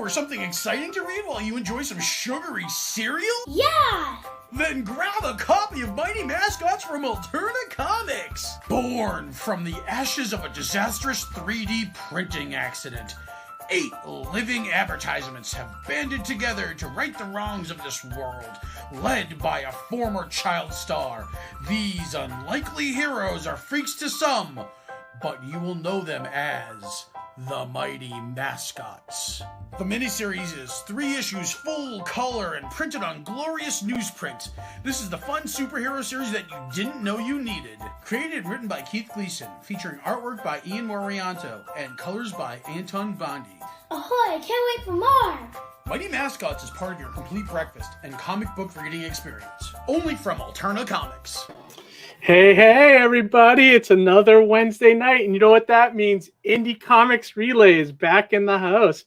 for something exciting to read while you enjoy some sugary cereal? Yeah! Then grab a copy of Mighty Mascots from Alterna Comics! Born from the ashes of a disastrous 3D printing accident, 8 living advertisements have banded together to right the wrongs of this world, led by a former child star. These unlikely heroes are freaks to some, but you will know them as the Mighty Mascots. The miniseries is 3 issues, full color, and printed on glorious newsprint. This is the fun superhero series that you didn't know you needed. Created and written by Keith Gleason, featuring artwork by Ian Morianto, and colors by Anton Vondi. Ahoy, I can't wait for more! Mighty Mascots is part of your complete breakfast and comic book reading experience. Only from Alterna Comics. Hey, everybody. It's another Wednesday night, and you know what that means? Indie Comics Relay is back in the house.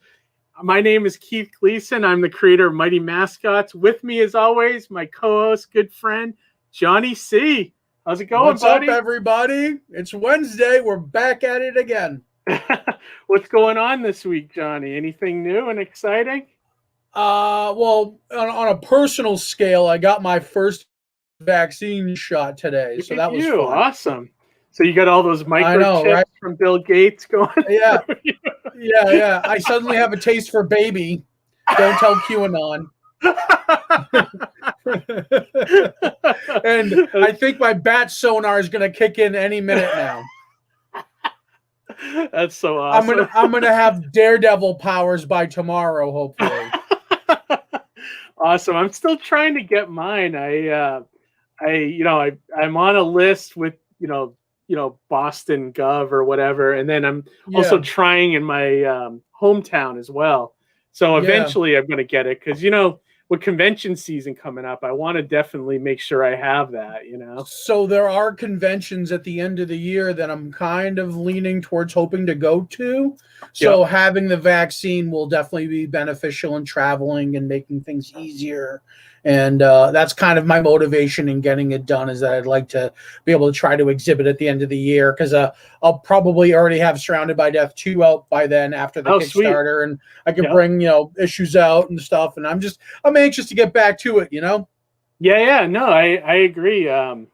My name is Keith Gleason. I'm the creator of Mighty Mascots. With me, as always, my co-host, good friend, Johnny C. How's it going, What's buddy? up, everybody? It's Wednesday. We're back at it again. What's going on this week, Johnny? Anything new and exciting? Well, on a personal scale, I got my first vaccine shot today, so that was fun. Awesome. So you got all those microchips from Bill Gates going? Yeah. Yeah. I suddenly have a taste for baby. Don't tell QAnon. And I think my bat sonar is going to kick in any minute now. That's so awesome. I'm gonna have daredevil powers by tomorrow, hopefully. Awesome. I'm still trying to get mine. I'm on a list with Boston Gov or whatever, and then I'm also trying in my hometown as well. So eventually I'm going to get it because with convention season coming up, I want to definitely make sure I have that. So there are conventions at the end of the year that I'm kind of leaning towards hoping to go to. So having the vaccine will definitely be beneficial in traveling and making things easier. And that's kind of my motivation in getting it done, is that I'd like to be able to try to exhibit at the end of the year, because I'll probably already have Surrounded by Death 2 out by then after the Kickstarter, and I can bring issues out and stuff. And I'm anxious to get back to it. No, I agree. And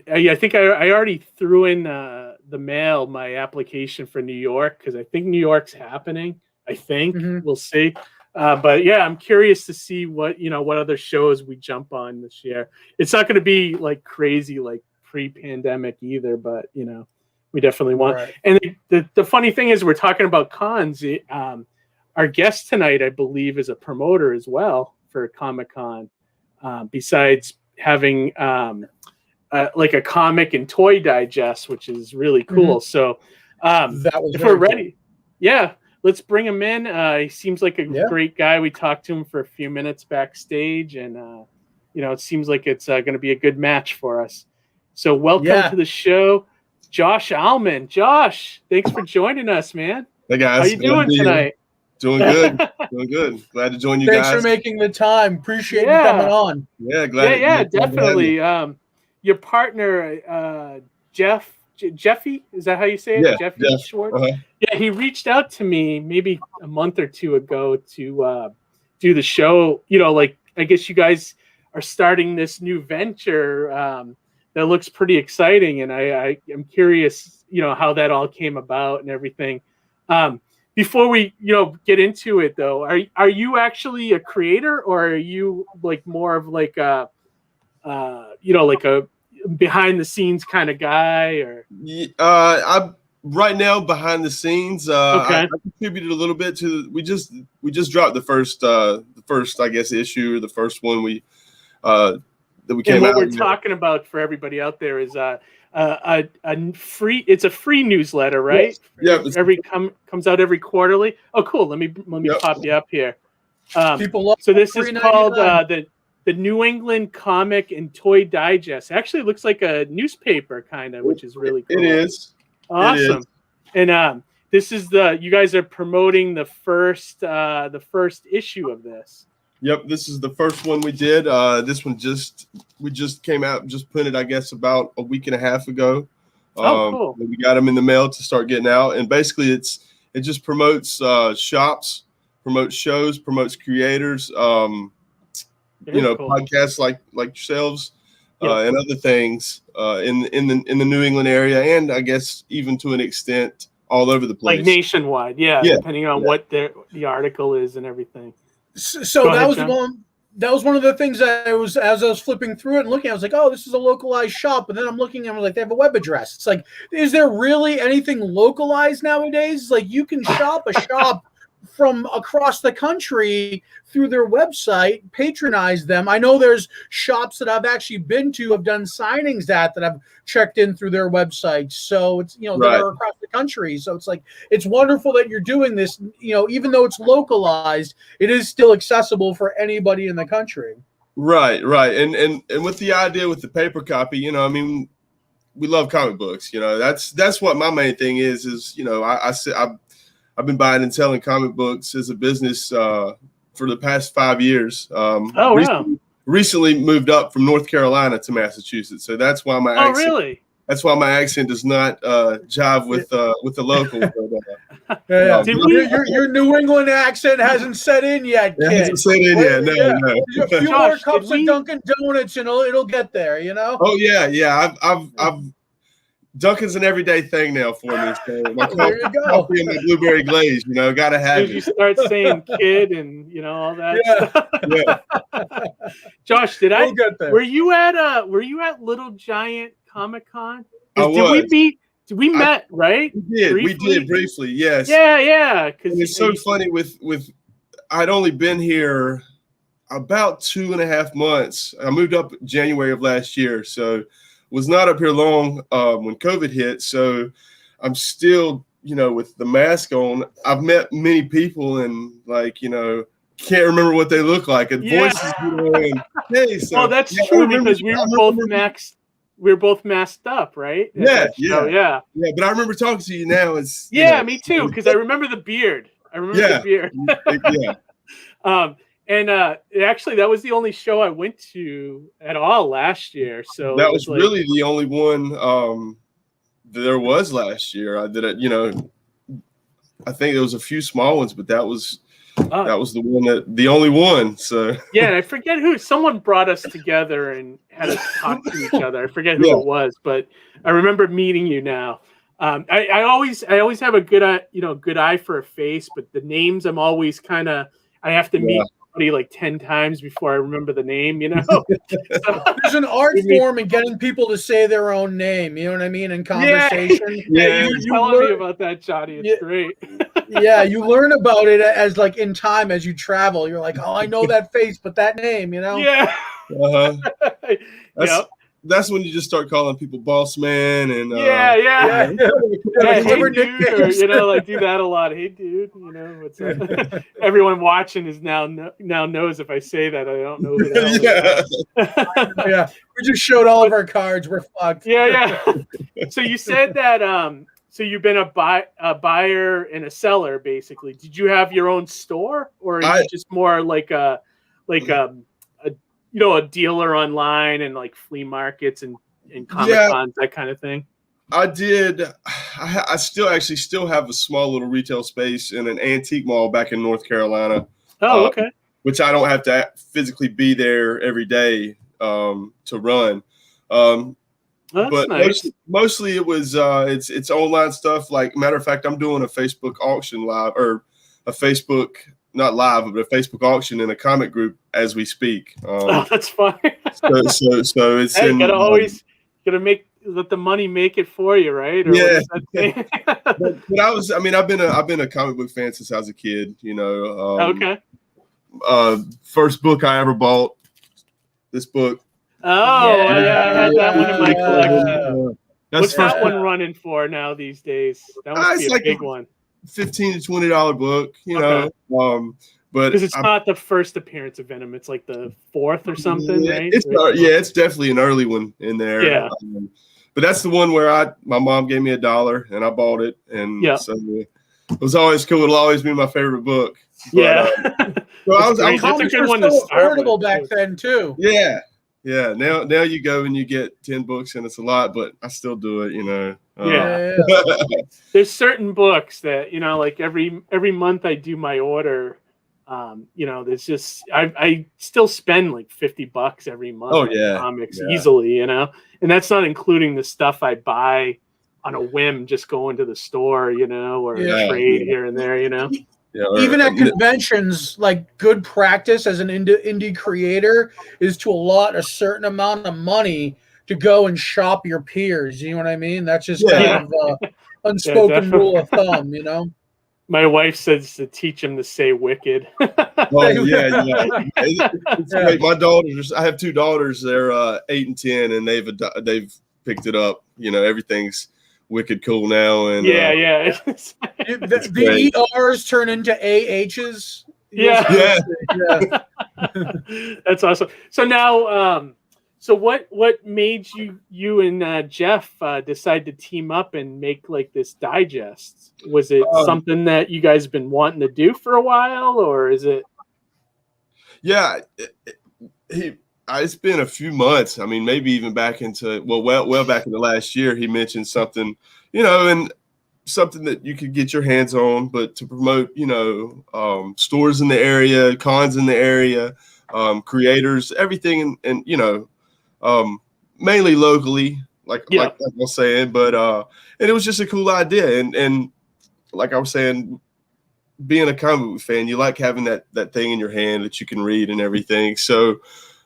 I think I already threw in the mail my application for New York, because I think New York's happening. I think we'll see. But yeah, I'm curious to see what other shows we jump on this year. It's not going to be like crazy like pre-pandemic either, but we definitely want. Right. And the funny thing is, we're talking about cons. Our guest tonight, I believe, is a promoter as well for Comic-Con. Besides having like a comic and toy digest, which is really cool. So if we're ready, let's bring him in. He seems like a great guy. We talked to him for a few minutes backstage, and it seems like it's going to be a good match for us. So welcome to the show, Josh Almond. Josh, thanks for joining us, man. Hey guys, how you doing tonight? Doing good. Doing good. Glad to join you guys. Thanks for making the time. Appreciate you coming on. Yeah, glad. Yeah, definitely. Your partner, Jeffy, is that how you say it? Yeah, Jeffy Schwartz. Yeah, he reached out to me maybe a month or two ago to do the show. I guess you guys are starting this new venture that looks pretty exciting, and I am curious, how that all came about and everything. Before we, get into it though, are you actually a creator, or are you like more of like a behind the scenes kind of guy? Or I'm right now behind the scenes. I contributed a little bit to. We just dropped the first I guess issue, the first one that we came and out. What we're talking about for everybody out there is it's a free newsletter, right? Yeah. Comes out every quarterly. Oh, cool. Let me pop you up here. People love. So this is called the New England Comic and Toy Digest. Actually, it looks like a newspaper kind of, which is really cool. It is awesome. It is. And this is you guys are promoting the first issue of this. Yep, this is the first one we did. This one we just came out, just printed, I guess, about a week and a half ago. Cool. We got them in the mail to start getting out, and basically it just promotes shops promotes shows, promotes creators, Very cool. podcasts like yourselves, and other things in the New England area, and I guess even to an extent all over the place, like nationwide. Yeah, depending on what the article is and everything. So that was one. That was one of the things as I was flipping through it and looking, I was like, oh, this is a localized shop. And then I'm looking, I'm like, they have a web address. It's like, is there really anything localized nowadays? Like, you can shop a shop from across the country through their website, patronize them. I know there's shops that I've actually been to, have done signings that I've checked in through their website. So it's, that are across the country. So it's like, it's wonderful that you're doing this, even though it's localized, it is still accessible for anybody in the country. Right. And with the idea with the paper copy, we love comic books, that's what my main thing is, I've been buying and selling comic books as a business for the past 5 years. Recently moved up from North Carolina to Massachusetts, so that's why my accent. Oh, really? That's why my accent does not jive with the local. Your New England accent hasn't set in yet, kid. It hasn't set in yet. No. A few more cups of Dunkin' Donuts, and it'll get there. Oh yeah. I've Dunkin's an everyday thing now for me. So my coffee and my blueberry glaze, gotta have it. You start saying kid and all that stuff. Yeah. Josh, were you at Little Giant Comic-Con? Did we met, right? We did briefly, yes. Yeah. Because it's so funny with I'd only been here about 2.5 months. I moved up January of last year, so was not up here long when COVID hit. So I'm still, with the mask on. I've met many people and can't remember what they look like and voices. And, hey, so, well, that's true because we were both masked up, right? Yeah. But I remember talking to you now. Me too, because I remember the beard. And actually, that was the only show I went to at all last year. So that was really the only one there was last year. I did it. I think there was a few small ones, but that was the only one. So yeah, and I forget who. Someone brought us together and had us talk to each other. I forget who it was, but I remember meeting you now. I always have a good eye for a face, but the names I'm always I have to meet somebody like 10 times before I remember the name, So, there's an art form in getting people to say their own name, you know what I mean, in conversation. Yeah, you telling me about that, Johnny. It's great. Yeah, you learn about it as in time as you travel. You're like, oh, I know that face, but that name, Yeah. That's when you just start calling people boss man and hey dude, or, do that a lot. Hey dude, what's up? Everyone watching is now knows if I say that I don't know who the hell yeah. We just showed all of our cards. We're fucked. Yeah. So you said that so you've been a buyer and a seller basically. Did you have your own store, or are you just more like a dealer online and like flea markets and Comic-Cons, that kind of thing? I did. I still have a small little retail space in an antique mall back in North Carolina. Oh, okay. Which I don't have to physically be there every day to run. But nice. Mostly it was it's online stuff. Like, matter of fact, I'm doing a Facebook auction live, or a Facebook. Not live, but a Facebook auction in a comic group as we speak. That's fine. so it's gotta let the money make it for you, right? Or yeah. but I've been a comic book fan since I was a kid. Okay. First book I ever bought, this book. Oh yeah, I had that one in my collection. What's that one running for now these days? That must be a big one. $15 to $20 book, but because it's not the first appearance of Venom, it's like the fourth or something, right? It's definitely an early one in there. Yeah, but that's the one where my mom gave me $1 and I bought it, and so it was always cool. It'll always be my favorite book. But, that's a good one to start with. Back then too. Yeah. Now you go and you get 10 books and it's a lot, but I still do it. There's certain books that like every month I do my order There's just I still spend like $50 every month on comics easily, and that's not including the stuff I buy on a whim, just going to the store, or a trade here and there, Even at conventions, like good practice as an indie creator is to allot a certain amount of money to go and shop your peers. You know what I mean? That's just kind of unspoken rule of thumb, My wife says to teach him to say wicked. Oh, yeah. It's great. My daughters, I have 2 daughters. They're 8 and 10, and they've picked it up. Everything's wicked cool now. And the ERs turn into AHs. Yeah. That's awesome. So now, so what made you and Jeff decide to team up and make like this digest? Was it something that you guys have been wanting to do for a while, or is it? Yeah, it's been a few months. I mean, maybe even back into well back in the last year, he mentioned something, and something that you could get your hands on, but to promote, stores in the area, cons in the area, creators, everything, and mainly locally, like I was saying, but and it was just a cool idea, and like I was saying, being a comic book fan, you like having that thing in your hand that you can read and everything. So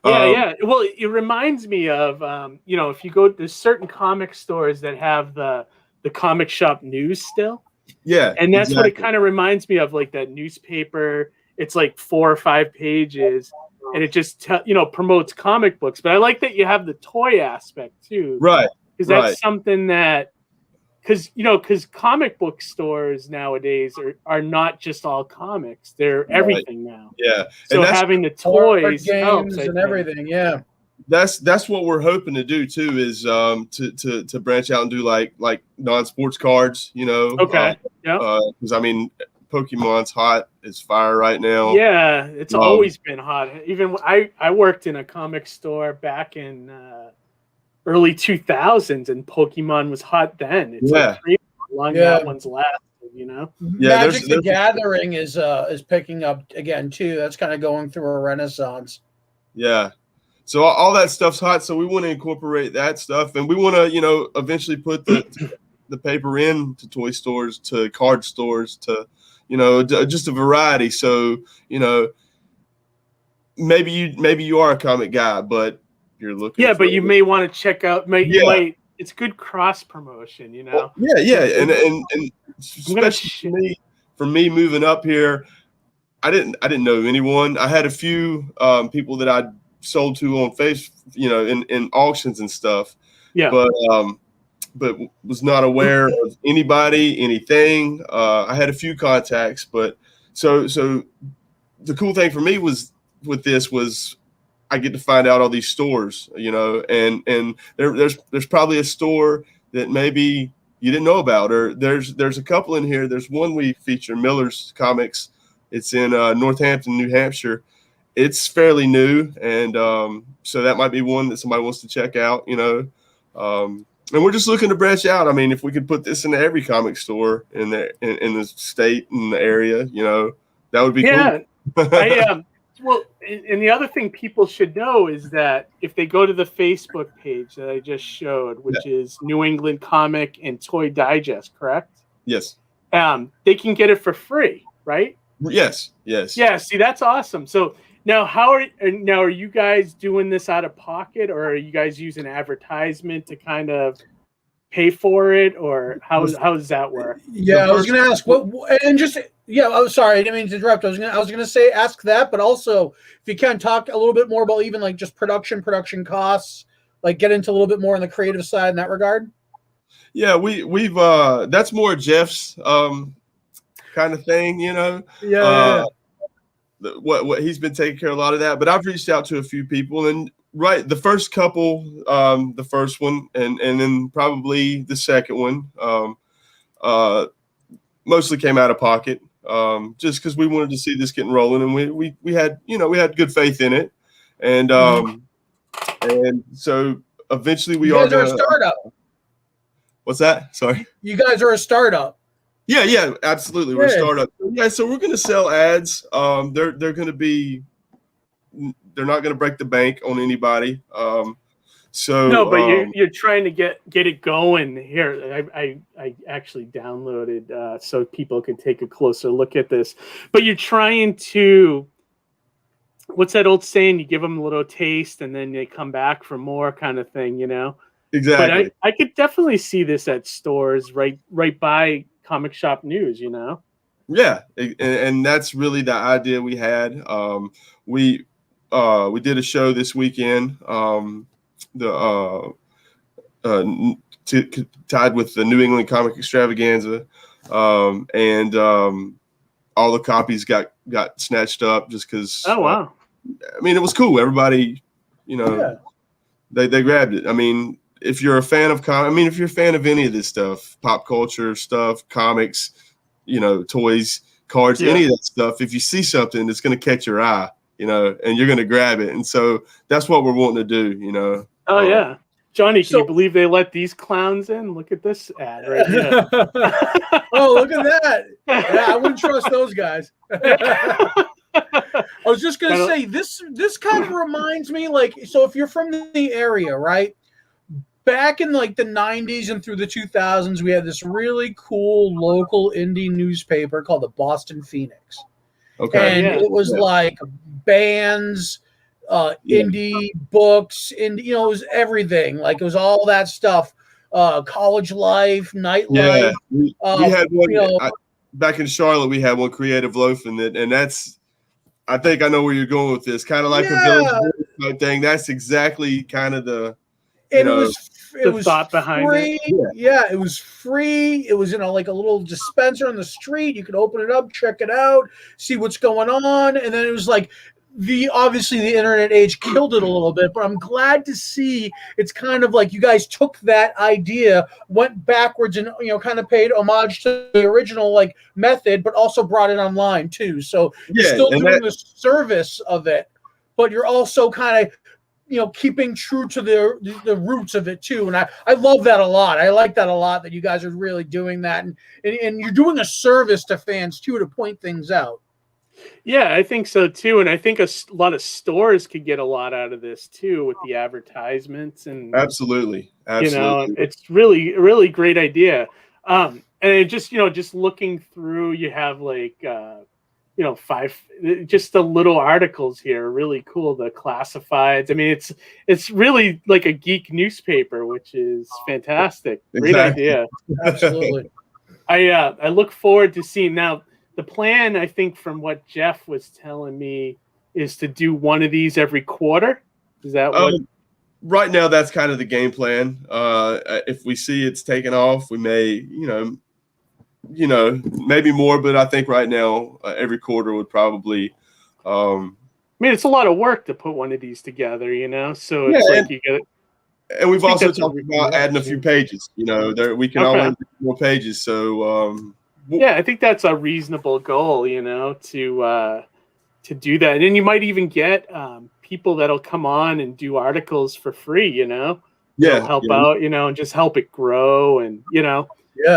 yeah. Well, it reminds me of if you go, there's certain comic stores that have the comic shop news still. Yeah, and that's what it kind of reminds me of, like that newspaper. It's like 4 or 5 pages. And it just promotes comic books, but I like that you have the toy aspect too, right? Because that's something that, because comic book stores nowadays are not just all comics; they're everything now. Yeah, so having the toys games and everything, that's what we're hoping to do too. Is to branch out and do like non-sports cards, Okay. Because I mean, Pokemon's hot as fire right now. Yeah, it's always been hot. Even I worked in a comic store back in early 2000s, and Pokemon was hot then. It's like how long that one's lasted, Yeah, Magic the Gathering is picking up again too. That's kind of going through a renaissance. Yeah. So all that stuff's hot. So we want to incorporate that stuff, and we want to, eventually put the paper into toy stores, to card stores, to just a variety. So, maybe you are a comic guy, but you're looking. Yeah, but you may want to check out. It's good cross promotion, Well, yeah, and especially for me moving up here, I didn't know anyone. I had a few people that I sold to on Facebook, in auctions and stuff. Yeah, but was not aware of anybody, anything. I had a few contacts, but so the cool thing for me was I get to find out all these stores, and there's probably a store that maybe you didn't know about, or there's a couple in here. There's one we feature, Miller's Comics. It's in Northampton, New Hampshire. It's fairly new, and so that might be one that somebody wants to check out, and we're just looking to branch out. I mean, if we could put this into every comic store in the state, in the area, that would be cool. Well, and the other thing people should know is that if they go to the Facebook page that I just showed, which is New England Comic and Toy Digest, correct? Yes. They can get it for free, right? Yes. Yeah. See, that's awesome. So now, are you guys doing this out of pocket, or are you guys using advertisement to kind of pay for it, or how does that work? Yeah, I was going to ask I'm sorry, I didn't mean to interrupt. I was going to say ask that, but also if you can talk a little bit more about even like just production costs, like get into a little bit more on the creative side in that regard. Yeah, we've that's more Jeff's kind of thing, what he's been taking care of a lot of that, but I've reached out to a few people, and the first couple, the first one and then probably the second one, mostly came out of pocket, just because we wanted to see this getting rolling, and we had good faith in it, and so eventually we are a startup. What's that? Sorry. You guys are a startup. Yeah, absolutely. We're a startup. Yeah, so we're going to sell ads. They're going to be. They're not going to break the bank on anybody. No, but you're trying to get it going here. I actually downloaded so people could take a closer look at this. But you're trying to, what's that old saying? You give them a little taste and then they come back for more, kind of thing, you know? Exactly. But I could definitely see this at stores right by Comic Shop News, you know? Yeah, and that's really the idea we had. We did a show this weekend. Tied with the New England Comic Extravaganza, and all the copies got snatched up just because. Oh wow! I mean, it was cool. Everybody, they grabbed it. I mean, if you're a fan of if you're a fan of any of this stuff, pop culture stuff, comics, toys, cards, any of that stuff, if you see something that's going to catch your eye, and you're going to grab it, and so that's what we're wanting to do, Oh yeah, Johnny, can you believe they let these clowns in? Look at this ad right here. Oh, look at that! Yeah, I wouldn't trust those guys. I was just gonna say this kind of reminds me, so if you're from the area, right? Back in the 90s and through the 2000s, we had this really cool local indie newspaper called the Boston Phoenix. Okay, and it was bands, indie books, and it was everything. It was all that stuff. College life, nightlife. Yeah, we had one back in Charlotte. We had one, Creative Loafing, and that's. I think I know where you're going with this. Kind of like a village type thing. That's exactly kind of the. And it was thought behind free. it. Yeah, it was free. It was in a little dispenser on the street. You could open it up, check it out, see what's going on, and then it was obviously the internet age killed it a little bit, but I'm glad to see it's kind of you guys took that idea, went backwards, and kind of paid homage to the original method, but also brought it online too. So you're still doing the service of it, but you're also kind of keeping true to the roots of it too. And I love that a lot. I like that a lot, that you guys are really doing that, and you're doing a service to fans too, to point things out. Yeah, I think so too, and I think a lot of stores could get a lot out of this too with the advertisements and absolutely. It's really, really great idea. And it just looking through, you have 5 just the little articles here, really cool. The classifieds. I mean, it's really like a geek newspaper, which is fantastic. Great idea. Absolutely. I look forward to seeing now. The plan, I think, from what Jeff was telling me, is to do one of these every quarter. Is that what? Right now, that's kind of the game plan. If we see it's taken off, we may, maybe more. But I think right now, every quarter would probably. I mean, it's a lot of work to put one of these together, So it's you get. And we've also talked about adding a few pages. There we can always do more pages. So. Yeah, I think that's a reasonable goal, to do that. And then you might even get people that'll come on and do articles for free, They'll help out, and just help it grow. And, I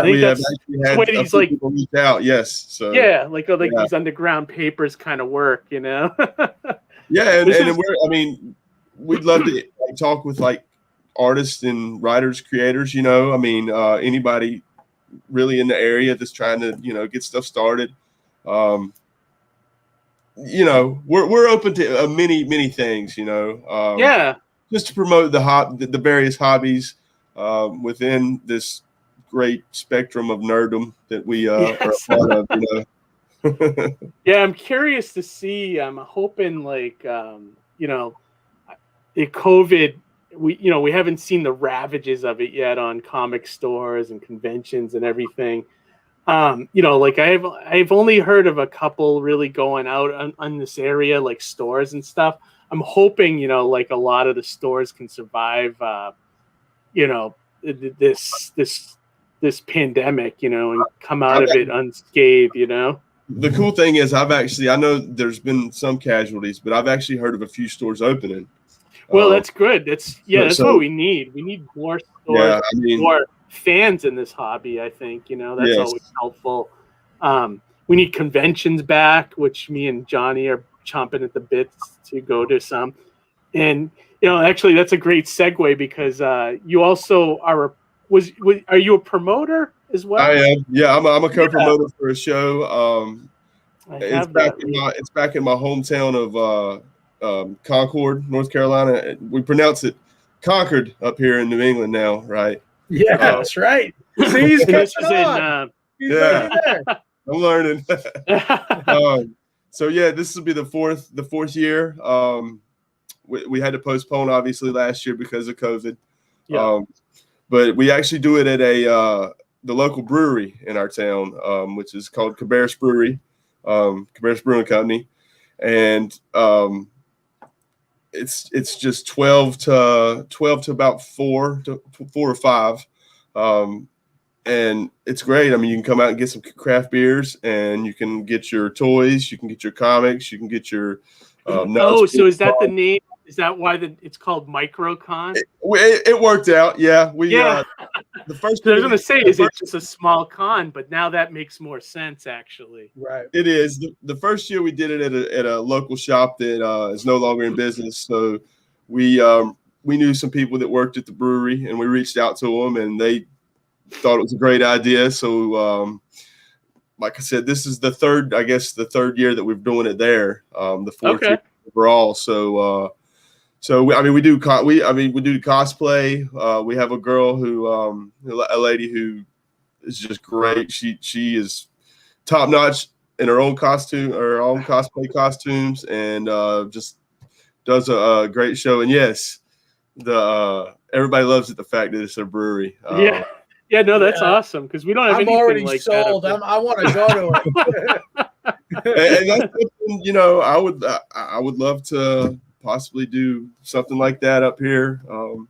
think that's way these reach out. Yes. So these underground papers kind of work, Yeah. And we'd love to talk with artists and writers, creators, anybody really in the area that's trying to get stuff started. We're open to many things, just to promote the various hobbies within this great spectrum of nerddom that we are a part of. Yeah, I'm curious to see. I'm hoping COVID, we haven't seen the ravages of it yet on comic stores and conventions and everything. I've only heard of a couple really going out on this area, stores and stuff. I'm hoping, a lot of the stores can survive, this pandemic, and come out of it unscathed, The cool thing is I know there's been some casualties, but I've actually heard of a few stores opening. Well, that's good. That's what we need. We need more stores, more fans in this hobby. I think that's Yes. always helpful. We need conventions back, which me and Johnny are chomping at the bits to go to some. And actually, that's a great segue because you also are are you a promoter as well? I am. Yeah, I'm a co-promoter for a show. It's back in my hometown of Concord, North Carolina. We pronounce it Concord up here in New England now, right? Yeah, that's right. See, he's catching on. He's yeah, there. I'm learning. So yeah, this will be the fourth year. We had to postpone obviously last year because of COVID. Yeah. But we actually do it at the local brewery in our town, which is called Cabarrus Brewery, Cabarrus Brewing Company, and it's just 12 to about 4 or 5, and it's great. I mean, you can come out and get some craft beers, and you can get your toys, you can get your comics, you can get your. So is that the name? Is that why it's called MicroCon? It worked out, yeah. The first. I was going to say, is it just a small con? But now that makes more sense, actually. Right. It is. The first year we did it at a local shop that is no longer in business. So we knew some people that worked at the brewery, and we reached out to them, and they thought it was a great idea. So, like I said, this is the third year that we're doing it there. The fourth year overall. So we do cosplay. We have a girl a lady who is just great. She is top notch in her own cosplay costumes, and just does a great show. And yes, everybody loves it. The fact that it's a brewery. That's awesome because we don't have anything already like sold. that. I want to go to it. And that's something, I would love to possibly do something like that up here.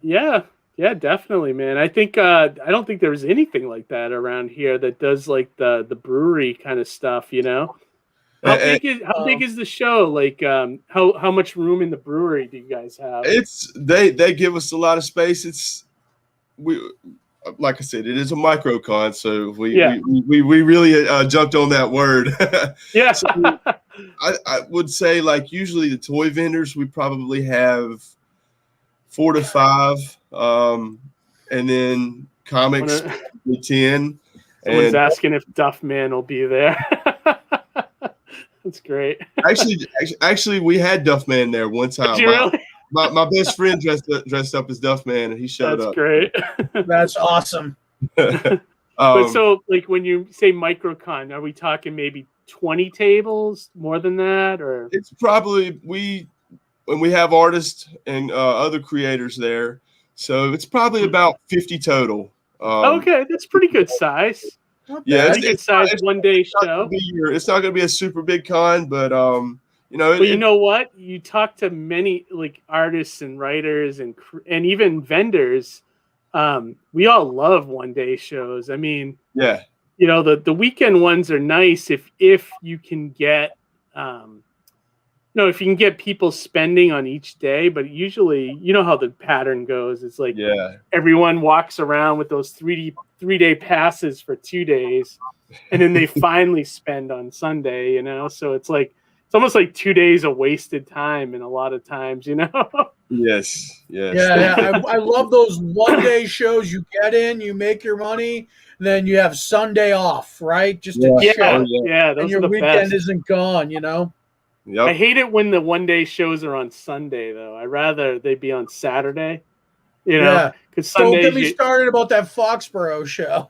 Yeah, definitely, man. I think I don't think there's anything like that around here that does like the brewery kind of stuff. How big is the show? Like, how much room in the brewery do you guys have? They give us a lot of space. Like I said, it is a microcon, so we really jumped on that word. Yeah. So I would say, like, usually the toy vendors, we probably have 4 to 5, and then comics 10. Someone's asking if Duffman will be there. That's great. Actually, we had Duffman there one time. Did you really? My best friend dressed up as Duffman, and he showed up. That's great. That's awesome. But so, like, when you say MicroCon, are we talking maybe 20 tables, more than that, or? It's probably when we have artists and other creators there, so it's probably about 50 total. Okay, that's pretty good size. Yeah, pretty good size one-day show. It's not going to be a super big con, but But you know what? You talk to many like artists and writers and even vendors. We all love one-day shows. I mean, yeah, the weekend ones are nice if you can get if you can get people spending on each day. But usually, you know how the pattern goes. It's like everyone walks around with those 3-day passes for 2 days, and then they finally spend on Sunday. So it's like. It's almost like 2 days of wasted time, and a lot of times, Yes. Yeah. I love those one-day shows. You get in, you make your money, then you have Sunday off, right? Just to chill. Yeah. Those and your are the weekend best. isn't gone. Yep. I hate it when the one-day shows are on Sunday, though. I'd rather they be on Saturday. Because Don't get me started about that Foxborough show.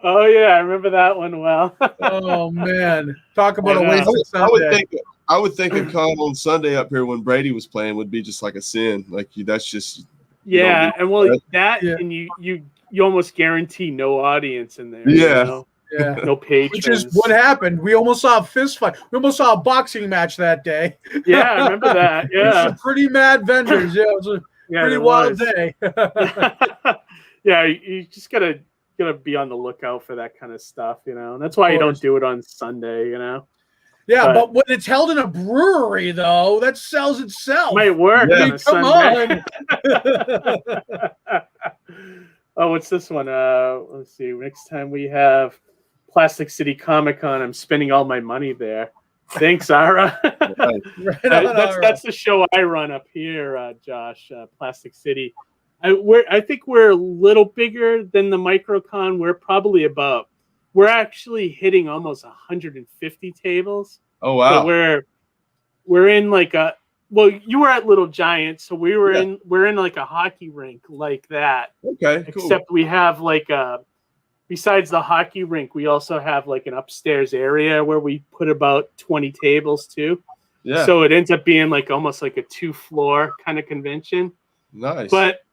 Oh yeah, I remember that one well. Oh man, talk about a wasted Sunday. I would think a con on Sunday up here when Brady was playing would be just like a sin. Like that's just and you almost guarantee no audience in there. Yeah. Yeah, no patrons. Which is what happened. We almost saw a fist fight. We almost saw a boxing match that day. Yeah, I remember that. Yeah, some pretty mad vendors. Yeah, it was a pretty wild day. Yeah, you just gotta be on the lookout for that kind of stuff, and that's why you don't do it on Sunday, Yeah, but when it's held in a brewery, though, that sells itself. Might work on a Sunday. Oh, what's this one? Let's see. Next time we have Plastic City Comic Con, I'm spending all my money there. Thanks, Ara. That's the show I run up here, Josh. Plastic City. I think we're a little bigger than the Microcon. We're actually hitting almost 150 tables. Oh wow! So we're in like you were at Little Giant, so we're in like a hockey rink like that. Okay, cool. Except we have like besides the hockey rink, we also have like an upstairs area where we put about 20 tables too. Yeah. So it ends up being like almost like a 2-floor kind of convention. Nice. But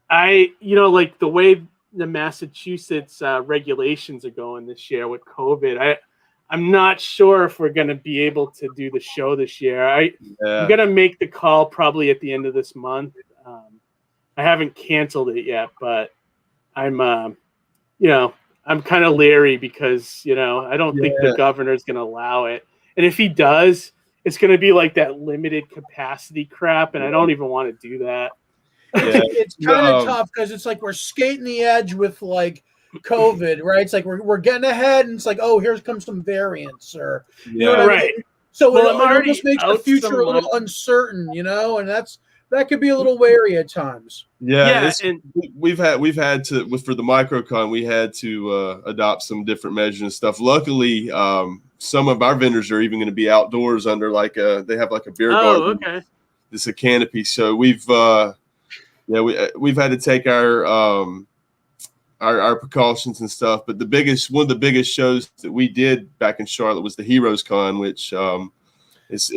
like the way the Massachusetts regulations are going this year with COVID, I'm not sure if we're going to be able to do the show this year. I'm going to make the call probably at the end of this month. I haven't canceled it yet, but I'm kind of leery because, I don't think the governor's going to allow it. And if he does, it's going to be like that limited capacity crap. And I don't even want to do that. Yeah. It's kind of tough because it's like we're skating the edge with like COVID, right? It's like we're getting ahead, and it's like, oh, here comes some variants, or you know what I mean? So it almost makes the future a little uncertain, and that could be a little wary at times. Yeah, and we've had to for the Microcon, we had to adopt some different measures and stuff. Luckily, some of our vendors are even going to be outdoors under they have like a beer garden. Oh, okay. It's a canopy, so we've had to take our precautions and stuff. But one of the biggest shows that we did back in Charlotte was the Heroes Con, which it's a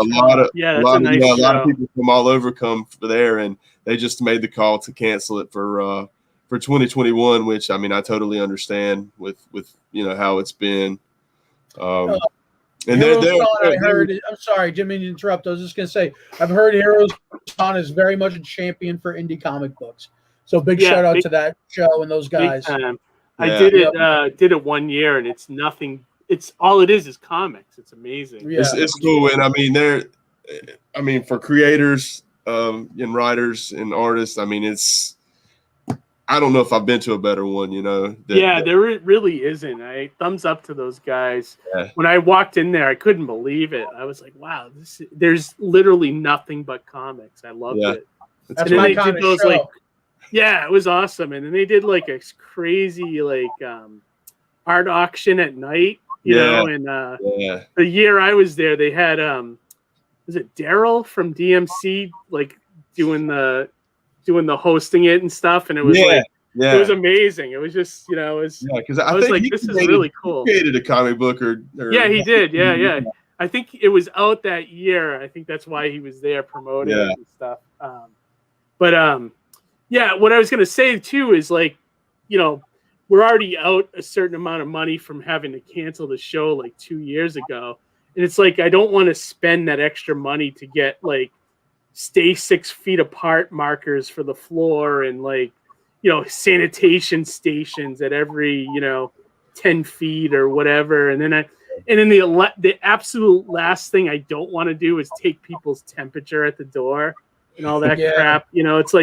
lot of people from all over come for there, and they just made the call to cancel it for 2021, which I mean I totally understand with how it's been. And I heard. I'm sorry, didn't mean to interrupt. I was just going to say, I've heard Heroes Con is very much a champion for indie comic books. So big shout out to that show and those guys. I did it 1 year, and it's nothing. It's all it is comics. It's amazing. Yeah. It's cool, and I mean, for creators and writers and artists, I mean, I don't know if I've been to a better one, there really isn't. Thumbs up to those guys. Yeah. When I walked in there, I couldn't believe it. I was like, wow, there's literally nothing but comics. I loved it. That's my kind of show. It was awesome. And then they did like a crazy art auction at night, and the year I was there, they had was it Daryl from DMC doing the hosting it and stuff, and it was it was amazing. It was just because I was like, this is really cool. He created a comic book or he did. Yeah. I think it was out that year. I think that's why he was there promoting it and stuff. What I was gonna say too is we're already out a certain amount of money from having to cancel the show 2 years ago, and it's I don't want to spend that extra money to get stay 6 feet apart markers for the floor and sanitation stations at every 10 feet or whatever, and then the absolute last thing I don't want to do is take people's temperature at the door and all that crap. It's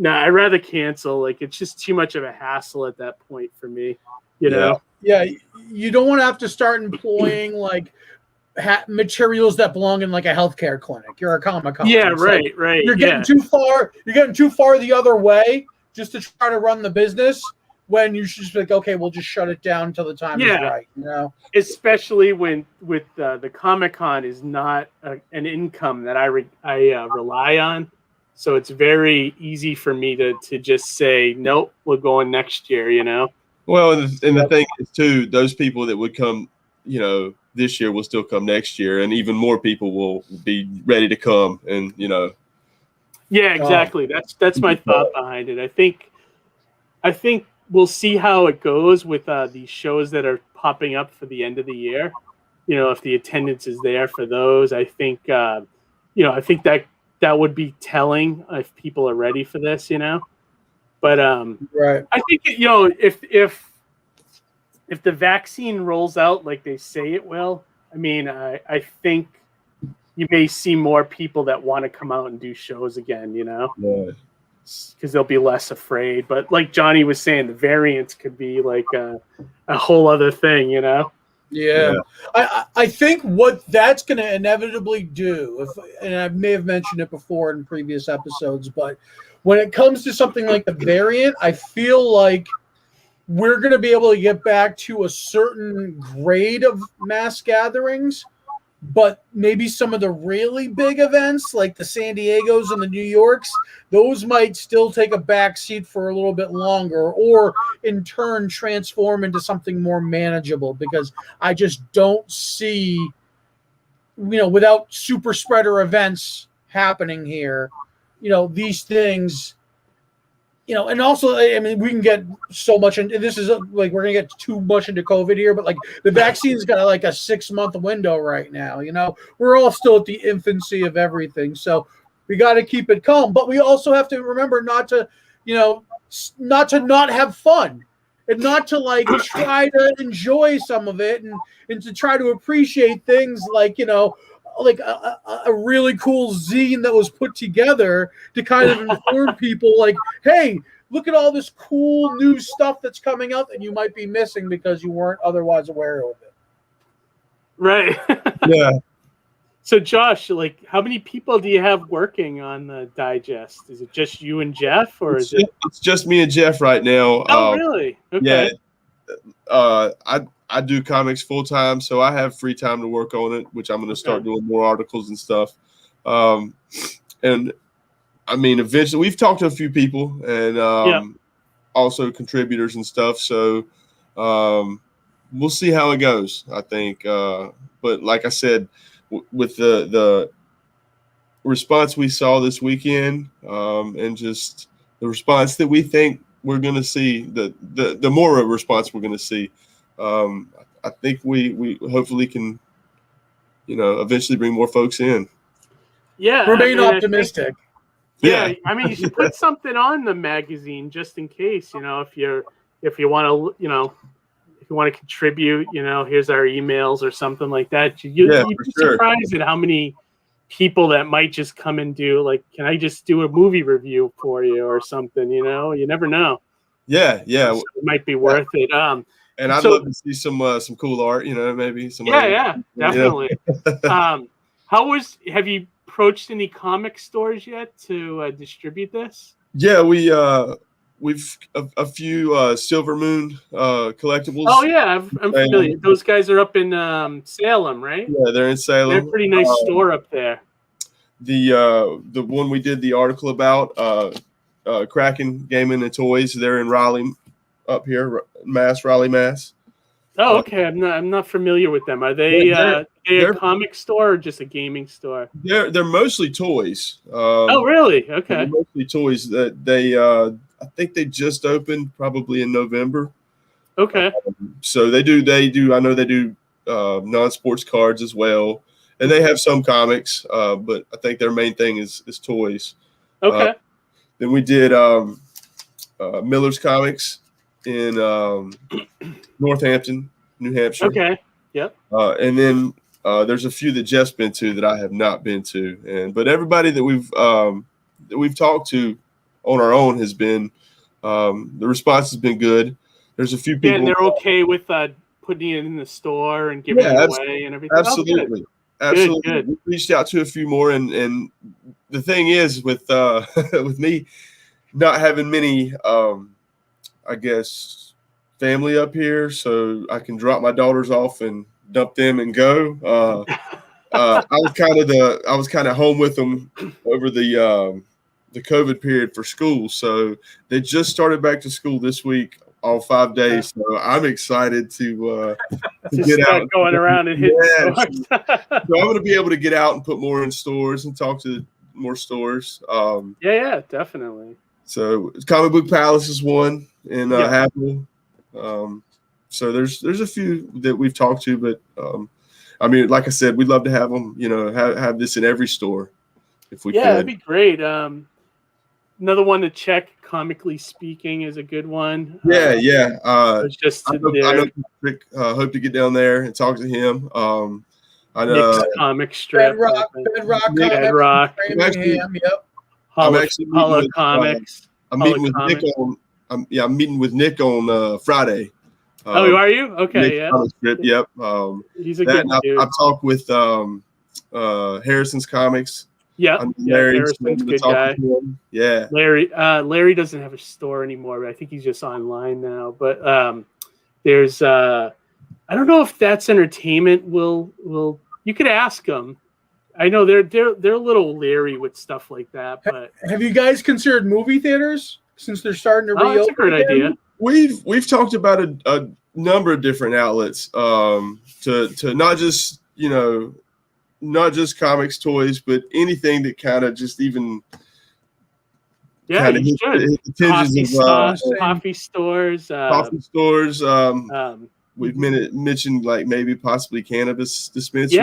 I'd rather cancel. It's just too much of a hassle at that point for me. You know. Yeah, you don't want to have to start employing materials that belong in a healthcare clinic. You're a Comic-Con. Yeah, right. You're getting too far. You're getting too far the other way just to try to run the business. When you should just be okay, we'll just shut it down until the time is right. Especially when with the Comic-Con is not an income that I rely on, so it's very easy for me to just say nope, we're going next year. Well, and the thing is too, those people that would come, this year will still come next year, and even more people will be ready to come. And yeah, exactly. That's my thought behind it. I think we'll see how it goes with these shows that are popping up for the end of the year. If the attendance is there for those, I think I think that would be telling if people are ready for this. But right. I think if the vaccine rolls out like they say it will, I mean, I think you may see more people that want to come out and do shows again, Yeah. because they'll be less afraid. But like Johnny was saying, the variants could be like a whole other thing, you know? Yeah. I think what that's going to inevitably do, and I may have mentioned it before in previous episodes, but when it comes to something like the variant, I feel like we're going to be able to get back to a certain grade of mass gatherings, but maybe some of the really big events like the San Diegos and the New Yorks, those might still take a back seat for a little bit longer, or in turn transform into something more manageable, because I just don't see, without super spreader events happening here, these things, and also, I mean, we can get so much, and this is like, we're going to get too much into COVID here, but like the vaccine's got like a 6-month window right now, we're all still at the infancy of everything. So we got to keep it calm, but we also have to remember not to not have fun, and not to like try to enjoy some of it, and to try to appreciate things like, like a really cool zine that was put together to kind of inform people like, hey, look at all this cool new stuff that's coming out that you might be missing because you weren't otherwise aware of it. Right. Yeah. So Josh, like, how many people do you have working on the digest? Is it just you and Jeff, or it's just me and Jeff right now? Oh, really? Okay. Yeah. I do comics full time, so I have free time to work on it, which I'm going to start doing more articles and stuff. And I mean, eventually we've talked to a few people, and also contributors and stuff. So we'll see how it goes, I think. But like I said, with the response we saw this weekend, and just the response that we think we're going to see, the more response we're going to see, I think we hopefully can, eventually bring more folks in. Yeah, remain optimistic. Yeah, I mean, you should put something on the magazine just in case. If you want to, contribute, here's our emails or something like that. You'd be surprised at how many people that might just come and do, like, can I just do a movie review for you or something? You never know. Yeah. So it might be worth it. And I'd love to see some cool art, maybe. Yeah, definitely. Have you approached any comic stores yet to distribute this? Yeah, we've a few Silver Moon collectibles. Oh yeah, I'm familiar. Those guys are up in Salem, right? Yeah, they're in Salem. They're a pretty nice store up there. The one we did the article about, Kraken Gaming and Toys, they're in Raleigh, up here, Raleigh, Mass. Oh, okay. I'm not familiar with them. Are they they're a comic store or just a gaming store? They're mostly toys. Oh, really? Okay. Mostly toys. That they I think they just opened probably in November. Okay. So they do. I know they do non-sports cards as well, and they have some comics. But I think their main thing is toys. Okay. Then we did Miller's Comics in Northampton, New Hampshire. Okay. Yep. And then there's a few that Jeff's been to that I have not been to, but everybody that we've talked to on our own has been the response has been good. There's a few people, and they're okay with putting it in the store and giving it away and everything. Absolutely. Absolutely. Good. We reached out to a few more, and the thing is with with me not having many, I guess, family up here, so I can drop my daughters off and dump them and go. I was kind of home with them over the COVID period for school, so they just started back to school this week, all 5 days. So I'm excited to get out, going around and hitting stores. So I'm going to be able to get out and put more in stores and talk to more stores. Yeah, definitely. So Comic Book Palace is one in Happel. So there's a few that we've talked to, but I mean, like I said, we'd love to have them, have this in every store if we could. Yeah, that'd be great. Another one to check, Comically Speaking, is a good one. Yeah. It's just I know Patrick, hope to get down there and talk to him. I know Nick's comic strip. Bedrock. Bedrock. Framingham, yep. Holo with, Comics. I'm meeting with Nick on. I'm meeting with Nick on Friday. Oh, are you? Okay, Nick Strip, yep. He's a good dude. I've talked with Harrison's Comics. Yeah, Harrison's a good guy. Yeah, Larry doesn't have a store anymore, but I think he's just online now. But there's I don't know if That's Entertainment will you could ask them. I know they're a little leery with stuff like that. But have you guys considered movie theaters since they're starting to reopen? That's a great idea. We've talked about a number of different outlets to not just not just comics, toys, but anything that kind of just even you should. Coffee stores. Coffee stores. We've mentioned like maybe possibly cannabis dispensary.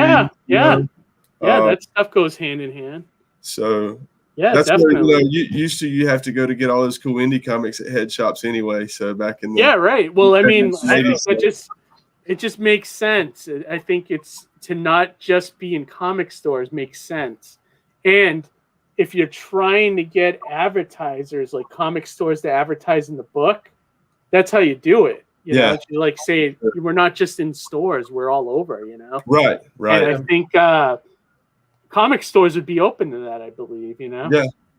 That stuff goes hand in hand. So that's definitely. Where you have to go to get all those cool indie comics at head shops anyway. So back in the right. Well, I mean, it just makes sense. I think it's to not just be in comic stores makes sense, and if you're trying to get advertisers like comic stores to advertise in the book, that's how you do it. You know, you like say we're not just in stores; we're all over. Right. And I think comic stores would be open to that. I believe.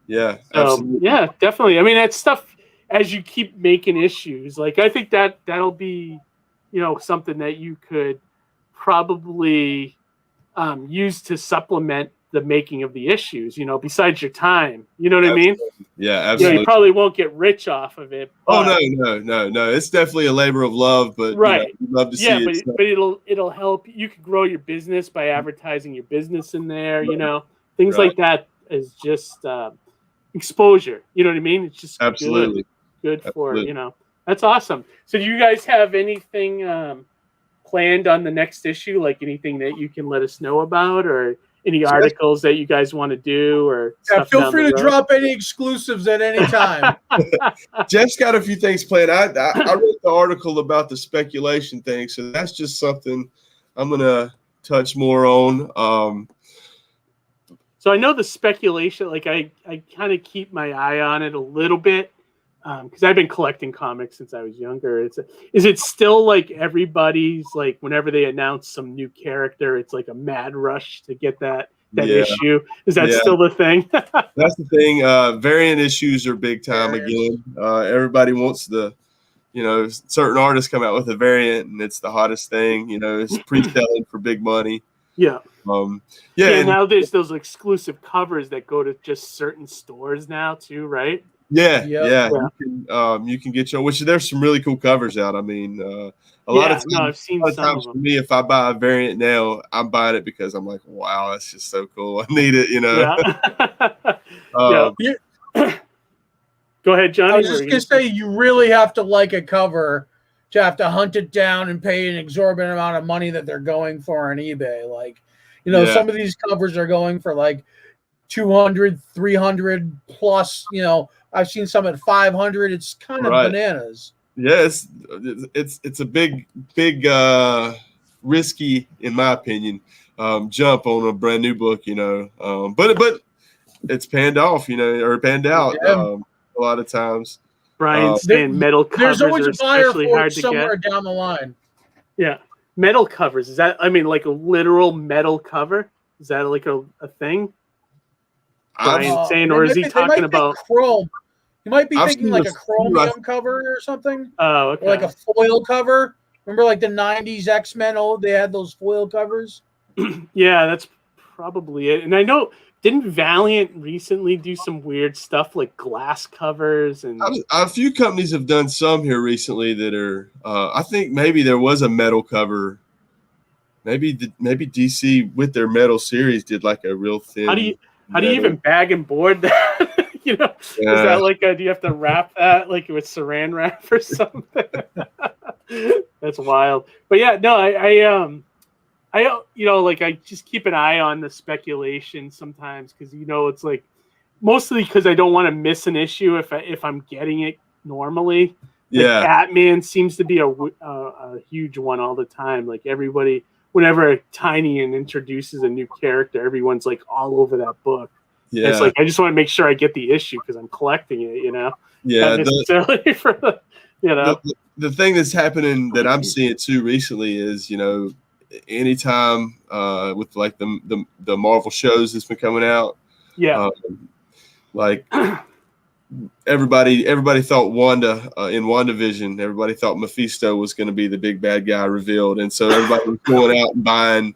Yeah, absolutely. Definitely. I mean, that stuff as you keep making issues. Like I think that'll be, something that you could probably use to supplement the making of the issues, besides your time. You know what I mean? Yeah, absolutely. You probably won't get rich off of it. No. It's definitely a labor of love, but right. We'd love to see it. But it'll help. You could grow your business by advertising your business in there. Things like that is just exposure. You know what I mean? It's just absolutely good for That's awesome. So do you guys have anything planned on the next issue? Like anything that you can let us know about, or any articles that you guys want to do, or feel free to drop any exclusives at any time. Jeff's got a few things planned. I wrote the article about the speculation thing, so that's just something I'm gonna touch more on. So I know the speculation, like I kind of keep my eye on it a little bit because I've been collecting comics since I was younger. Is it still like everybody's like whenever they announce some new character, it's like a mad rush to get that issue? Is that still the thing? That's the thing. Variant issues are big time again. Everybody wants certain artists come out with a variant and it's the hottest thing. It's pre-selling for big money. Yeah. And now there's those exclusive covers that go to just certain stores now too, right? Yeah. You can get which there's some really cool covers out. I mean, a lot of times, I've seen some times for me, if I buy a variant now, I'm buying it because I'm like, wow, that's just so cool. I need it, Go ahead, Johnny. I was just gonna say, you really have to like a cover to have to hunt it down and pay an exorbitant amount of money that they're going for on eBay. Like, some of these covers are going for like 200, 300 plus. I've seen some at 500. It's kind of bananas. Yes, it's a big risky, in my opinion, jump on a brand new book. But it's panned off, or panned out a lot of times. Brian's saying metal covers there's always are a buyer especially for hard it to somewhere get. down the line. Yeah, metal covers. Is that? I mean, like a literal metal cover? Is that like a thing? Brian's saying, or is he talking about chrome? You might be thinking like a chromium cover or something. Oh, okay. Or like a foil cover. Remember, like the '90s X-Men? They had those foil covers. Yeah, that's probably it. And I know, didn't Valiant recently do some weird stuff like glass covers? And a few companies have done some here recently that are. I think maybe there was a metal cover. Maybe DC with their metal series did like a real thin. How do you even bag and board that? Is that like do you have to wrap that like with saran wrap or something? That's wild. But yeah, no, I just keep an eye on the speculation sometimes because it's like mostly because I don't want to miss an issue if I'm getting it normally. Like Batman seems to be a huge one all the time. Like everybody, whenever Tiny introduces a new character, everyone's like all over that book. Yeah. It's like I just want to make sure I get the issue because I'm collecting it, you know. Yeah. Not necessarily for the, you know. The thing that's happening that I'm seeing too recently is, you know, anytime with like the Marvel shows that's been coming out, like everybody thought Wanda in WandaVision, everybody thought Mephisto was going to be the big bad guy revealed, and so everybody was going out and buying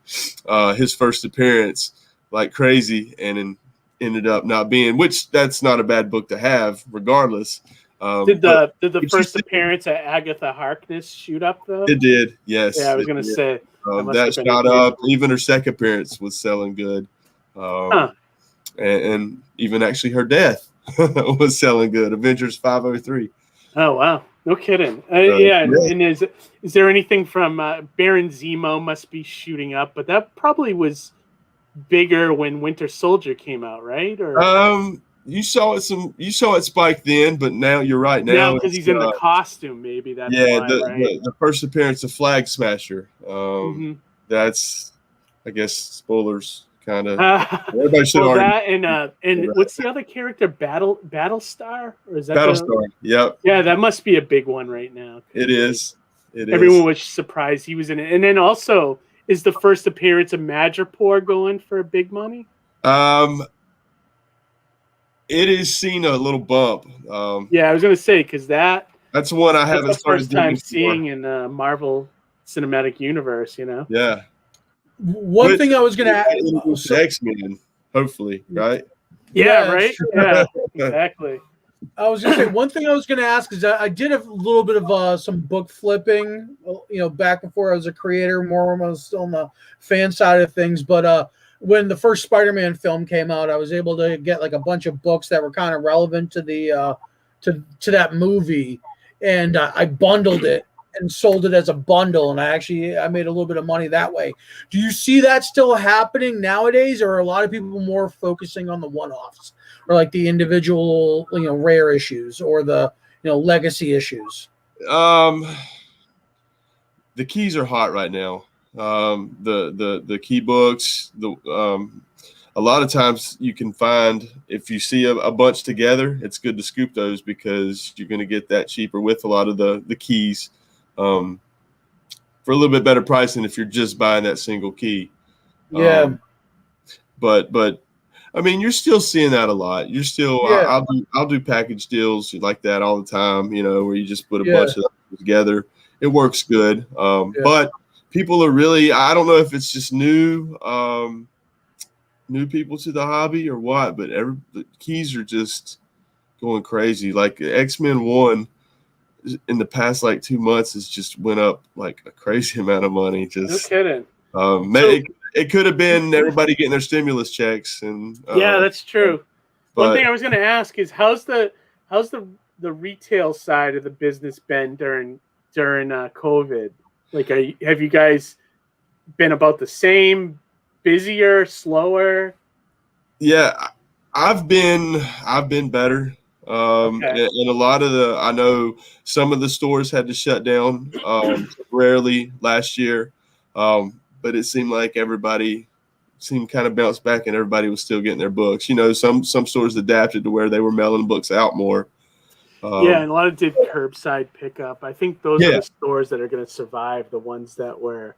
his first appearance like crazy, and ended up not being, which that's not a bad book to have regardless. Did the first appearance of Agatha Harkness shoot up though? It did, yes. Yeah, I was going to say that shot up. Even her second appearance was selling good, and even actually her death was selling good. Avengers 503. Oh wow, no kidding. And is there anything from Baron Zemo must be shooting up? But that probably was bigger when Winter Soldier came out, right? Or you saw it spike then, but now you're right. Now because he's in the costume, maybe that's why, right? the first appearance of Flag Smasher. That's, I guess, spoilers. Kind of. Everybody should already. That and what's the other character? Battlestar, or is that Battlestar? Yep. Yeah, that must be a big one right now. It is. Everyone was surprised he was in it, and then also is the first appearance of Madripoor going for big money? It is seen a little bump. Yeah, I was going to say because that's one I haven't started first time seeing in the Marvel Cinematic Universe. You know. Yeah. One thing I was going to ask, X-Men, hopefully, right? Yeah, right. Yeah, exactly. I was going to say one thing I was going to ask is I did a little bit of some book flipping, you know, back before I was a creator, more when I was still on the fan side of things. But when the first Spider-Man film came out, I was able to get like a bunch of books that were kind of relevant to the to that movie, and I bundled it and sold it as a bundle, and I made a little bit of money that way. Do you see that still happening nowadays, or are a lot of people more focusing on the one-offs, or like the individual, you know, rare issues, or the, you know, legacy issues? The keys are hot right now. The key books, a lot of times you can find, if you see a bunch together, it's good to scoop those because you're going to get that cheaper with a lot of the keys. For a little bit better price than if you're just buying that single key. Yeah. But I mean, you're still seeing that a lot. You're still, I'll do package deals like that all the time, you know, where you just put a bunch of them together. It works good. But people are really, I don't know if it's just new people to the hobby or what, but the keys are just going crazy. Like X-Men 1, in the past like 2 months, has just went up like a crazy amount of money. Just no kidding. It could have been everybody getting their stimulus checks, and that's true. One thing I was going to ask is how's the retail side of the business been during COVID? Like, have you guys been about the same, busier, slower? Yeah, I've been better. And a lot of I know some of the stores had to shut down temporarily last year, but it seemed like everybody seemed kind of bounced back and everybody was still getting their books. You know, some stores adapted to where they were mailing books out more. And a lot of did curbside pickup. I think those are the stores that are going to survive, the ones that were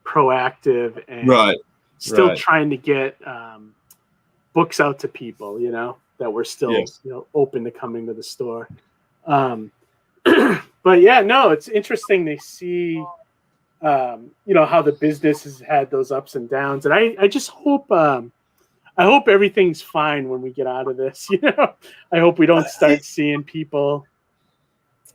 proactive and still trying to get books out to people, you know, that were still you know, open to coming to the store. But yeah, no, it's interesting to see, you know, how the business has had those ups and downs. And I just hope, I hope everything's fine when we get out of this. You know, I hope we don't start seeing people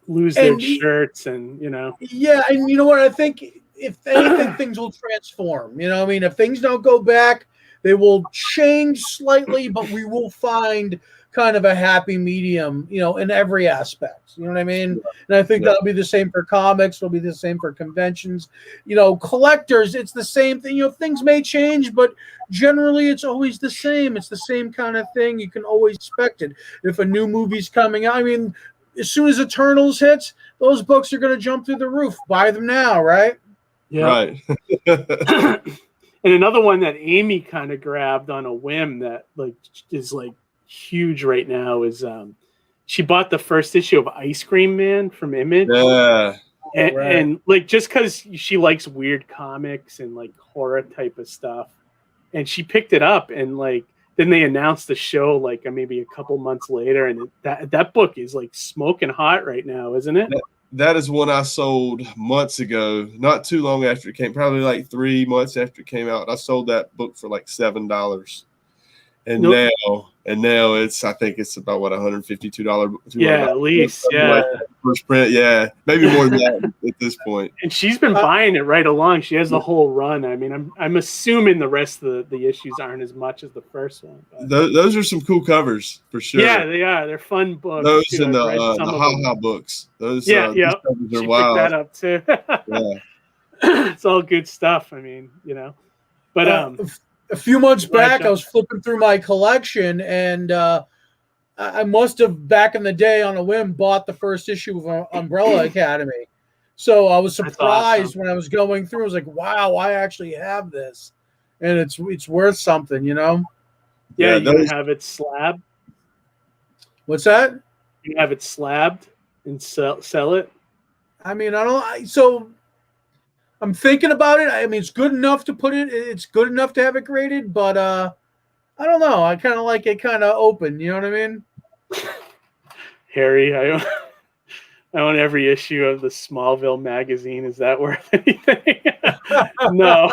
lose their shirts and, you know. Yeah. And you know what? I think if anything, things will transform. You know, I mean, if things don't go back, they will change slightly, but we will find kind of a happy medium, you know, in every aspect. You know what I mean? And I think that'll be the same for comics. It'll be the same for conventions. You know, collectors, it's the same thing. You know, things may change, but generally it's always the same. It's the same kind of thing. You can always expect it. If a new movie's coming out, I mean, as soon as Eternals hits, those books are going to jump through the roof. Buy them now, right? Yeah. Right. And another one that Amy kind of grabbed on a whim that like is like huge right now is she bought the first issue of Ice Cream Man from Image. Yeah. And like just because she likes weird comics and like horror type of stuff, and she picked it up, and like then they announced the show like maybe a couple months later, and that book is like smoking hot right now, isn't it? That is one I sold months ago, not too long after it came, probably like 3 months after it came out. I sold that book for like $7. And now I think it's about what, $152. Yeah, at least. Yeah. Like first print. Yeah. Maybe more than that at this point. And she's been buying it right along. She has the whole run. I mean, I'm assuming the rest of the issues aren't as much as the first one. Those are some cool covers for sure. Yeah, they are. They're fun books. Those too. and the Ha books. Those, yeah. those covers are she wild. picked that up too. Yeah. It's all good stuff. I mean, but a few months back, I was flipping through my collection, and I must have, back in the day, on a whim, bought the first issue of Umbrella Academy. So I was surprised when I was going through. I was like, "Wow, I actually have this, and it's worth something," Yeah, you can have it slabbed. What's that? You can have it slabbed and sell it. I mean, so I'm thinking about it. I mean, it's good enough to put it. It's good enough to have it graded, but I don't know. I kind of like it kind of open. You know what I mean? Harry, I own every issue of the Smallville magazine. Is that worth anything? No.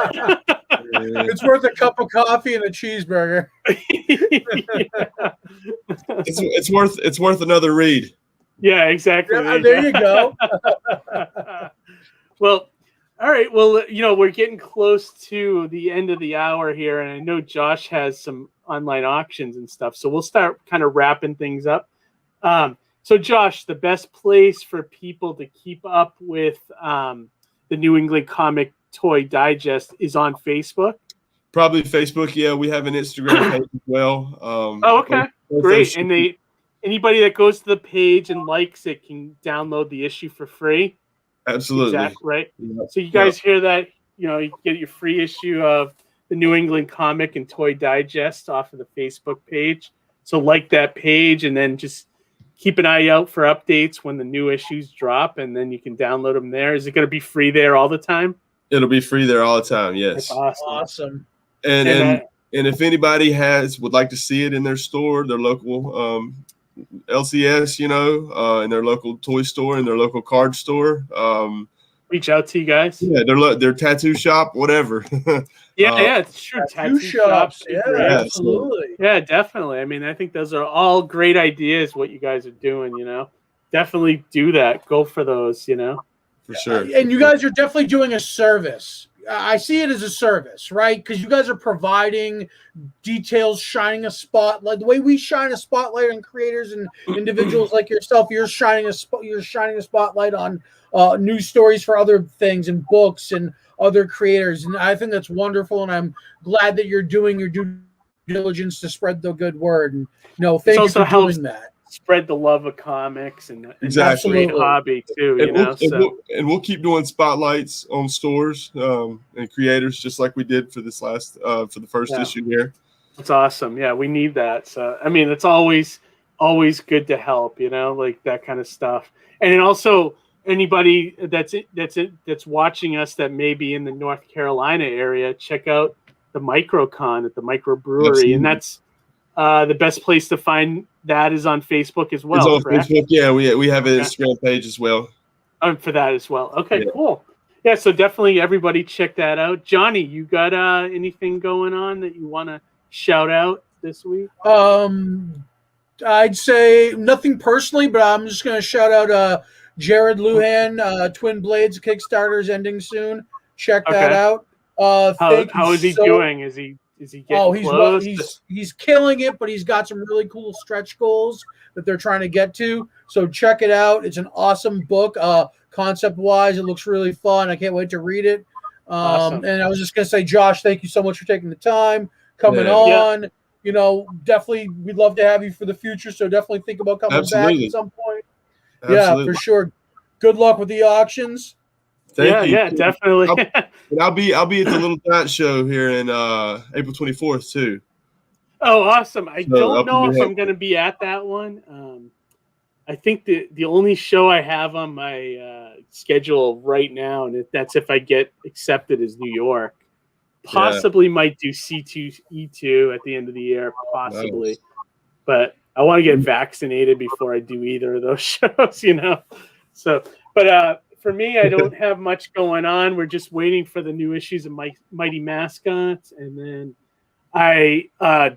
It's worth a cup of coffee and a cheeseburger. It's worth another read. Yeah, exactly. Yeah, there you go. Well, all right. Well, we're getting close to the end of the hour here, and I know Josh has some online auctions and stuff, so we'll start kind of wrapping things up. So, Josh, the best place for people to keep up with the New England Comic Toy Digest is on Facebook? Probably Facebook. Yeah, we have an Instagram page as well. Okay. Great. And anybody that goes to the page and likes it can download the issue for free? Absolutely. Exactly, right? Yeah. So you guys hear that? You get your free issue of the New England Comic and Toy Digest off of the Facebook page. So like that page, and then just keep an eye out for updates when the new issues drop, and then you can download them there. Is it going to be free there all the time? It'll be free there all the time. Yes. That's Awesome. And if anybody would like to see it in their store, their local LCS, in their local toy store, in their local card store, reach out to you guys. Yeah, their tattoo shop, whatever. Yeah, it's true. Tattoo shops. Yeah, absolutely. Yeah, definitely. I mean, I think those are all great ideas. What you guys are doing, definitely do that. Go for those, For sure. And you guys are definitely doing a service. I see it as a service, right? Because you guys are providing details, shining a spotlight. The way we shine a spotlight on creators and individuals like yourself, you're shining a spotlight on news stories for other things and books and other creators. And I think that's wonderful. And I'm glad that you're doing your due diligence to spread the good word. And thank you for doing that. Spread the love of comics and exactly. Great hobby too. We'll keep doing spotlights on stores and creators, just like we did for this for the first issue here. That's awesome. Yeah, we need that. So I mean, it's always good to help. Like that kind of stuff. And then also anybody that's watching us that may be in the North Carolina area, check out the Microcon at the Microbrewery, Absolutely. and that's the best place to find that is on Facebook as well. It's on Facebook. Yeah, we have an Instagram page as well. For that as well. Okay, cool. Yeah, so definitely everybody check that out. Johnny, you got anything going on that you want to shout out this week? I'd say nothing personally, but I'm just going to shout out Jared Luhan, Twin Blades Kickstarter is ending soon. Check that out. How is he doing? Is he getting close? He's killing it, but he's got some really cool stretch goals that they're trying to get to. So check it out. It's an awesome book. Concept wise, it looks really fun. I can't wait to read it. Awesome. And I was just gonna say, Josh, thank you so much for taking the time coming on. Yeah. Definitely we'd love to have you for the future. So definitely think about coming back at some point. Absolutely. Yeah, for sure. Good luck with the auctions. Thank you. Yeah, definitely. I'll be at the Little Giant show here in April 24th too. Oh, awesome! I don't know if ahead. I'm going to be at that one. I think the only show I have on my schedule right now, and that's if I get accepted, is New York. Possibly might do C2E2 at the end of the year, possibly. Nice. But I want to get vaccinated before I do either of those shows, you know. So, but for me, I don't have much going on. We're just waiting for the new issues of Mighty Mascots, and then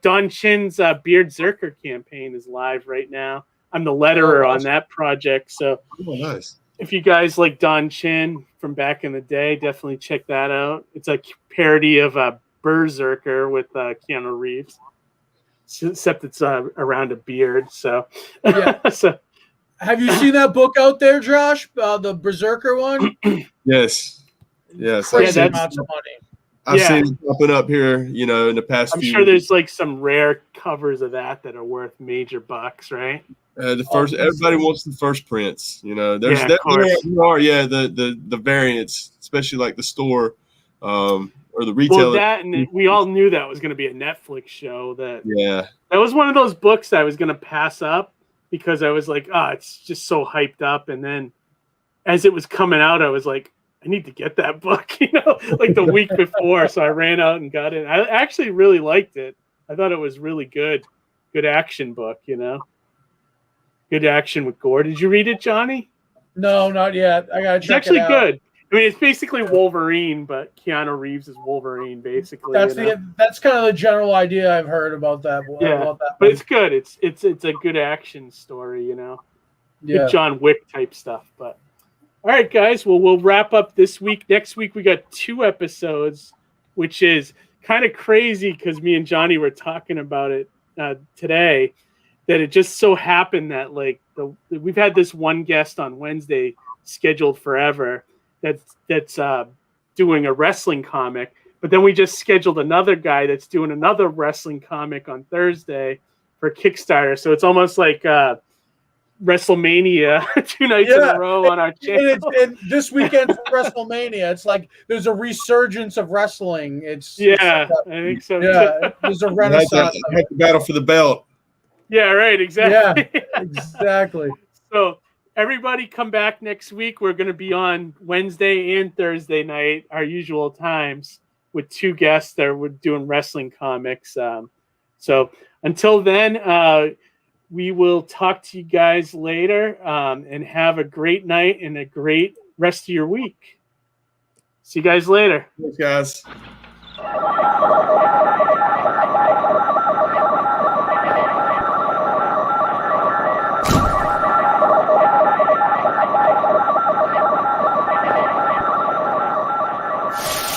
Don Chin's Beard Zerker campaign is live right now. I'm the letterer on that project, so nice. If you guys like Don Chin from back in the day, definitely check that out. It's a parody of Berserker with Keanu Reeves, except it's around a beard. So, yeah. So, have you seen that book out there, Josh? The Berserker one? Yes. Crazy amounts of money. I've seen it popping up here, you know, in the past I'm few sure there's like some rare covers of that are worth major bucks, right? Everybody wants the first prints, you know. There's the variants, especially like the store or the retailer. Well, and we all knew that was going to be a Netflix show. That was one of those books that I was going to pass up because I was like, it's just so hyped up. And then as it was coming out, I was like, I need to get that book, you know, like the week before. So I ran out and got it. I actually really liked it. I thought it was really good action book, you know. Good action with gore. Did you read it, Johnny? No, not yet. I gotta check it out. It's actually good. I mean, it's basically Wolverine, but Keanu Reeves is Wolverine, basically. That's kind of the general idea I've heard about that. But it's good. It's a good action story, you know. Good John Wick type stuff. But all right, guys. Well, we'll wrap up this week. Next week we got 2 episodes, which is kind of crazy because me and Johnny were talking about it today. That it just so happened that we've had this one guest on Wednesday scheduled forever that's doing a wrestling comic, but then we just scheduled another guy that's doing another wrestling comic on Thursday for Kickstarter. So it's almost like WrestleMania 2 nights in a row on our channel. And this weekend's WrestleMania. It's like there's a resurgence of wrestling. I think so. Yeah, there's a renaissance. Like the battle for the belt. Yeah, right, exactly. Yeah, exactly. So everybody come back next week. We're going to be on Wednesday and Thursday night, our usual times, with 2 guests that we're doing wrestling comics. So until then, we will talk to you guys later and have a great night and a great rest of your week. See you guys later. Thanks, guys.